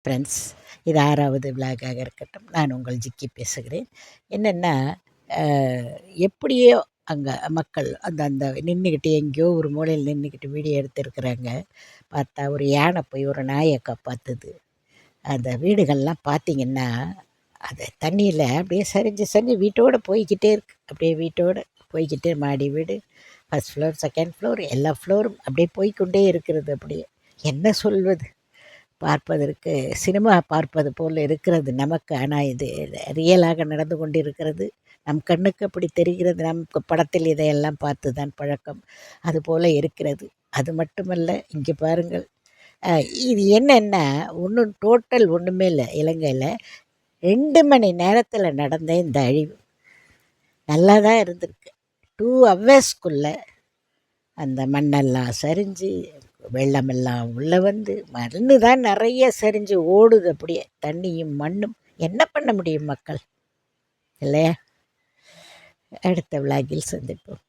Friends, இது 6வது விலாகாக இருக்கட்டும். நான் உங்கள் ஜிக்கி பேசுகிறேன். என்னென்னா, எப்படியோ அங்கே மக்கள் அந்த அந்த நின்றுக்கிட்டு எங்கேயோ ஒரு மூலையில் நின்றுக்கிட்டு வீடியோ எடுத்துருக்குறாங்க. பார்த்தா ஒரு யானை போய் ஒரு நாயை காப்பாற்றுது. அந்த வீடுகள்லாம் பார்த்திங்கன்னா, அது தண்ணியில் அப்படியே சரிஞ்சு சரிஞ்சு வீட்டோடு போய்க்கிட்டே இருக்குது. அப்படியே வீட்டோடு போய்க்கிட்டே மாடி வீடு, ஃபஸ்ட் ஃப்ளோர், செகண்ட் ஃப்ளோர், எல்லா ஃப்ளோரும் அப்படியே போய்க்கொண்டே இருக்கிறது. அப்படியே என்ன சொல்வது, பார்ப்பதற்கு சினிமா பார்ப்பது போல் இருக்கிறது நமக்கு. ஆனால் இது ரியலாக நடந்து கொண்டு இருக்கிறது. நம் கண்ணுக்கு அப்படி தெரிகிறது. நமக்கு படத்தில் இதையெல்லாம் பார்த்து தான் பழக்கம். அதுபோல் இருக்கிறது. அது மட்டுமல்ல, இங்கே பாருங்கள், இது என்னென்னா ஒன்றும் டோட்டல் ஒன்றுமே இல்லை. இலங்கையில் 2 மணி நேரத்தில் நடந்த இந்த அழிவு நல்லா தான் இருந்திருக்கு. 2 ஹவர்ஸ்க்குள்ளே அந்த மண்ணெல்லாம் சரிஞ்சு, வெள்ளமெல்லாம் உள்ளே வந்து, மண்ணு தான் நிறைய சரிஞ்சு ஓடுது. அப்படியே தண்ணியும் மண்ணும். என்ன பண்ண முடியும் மக்கள், இல்லையா? அடுத்த விலாகில் சந்திப்போம்.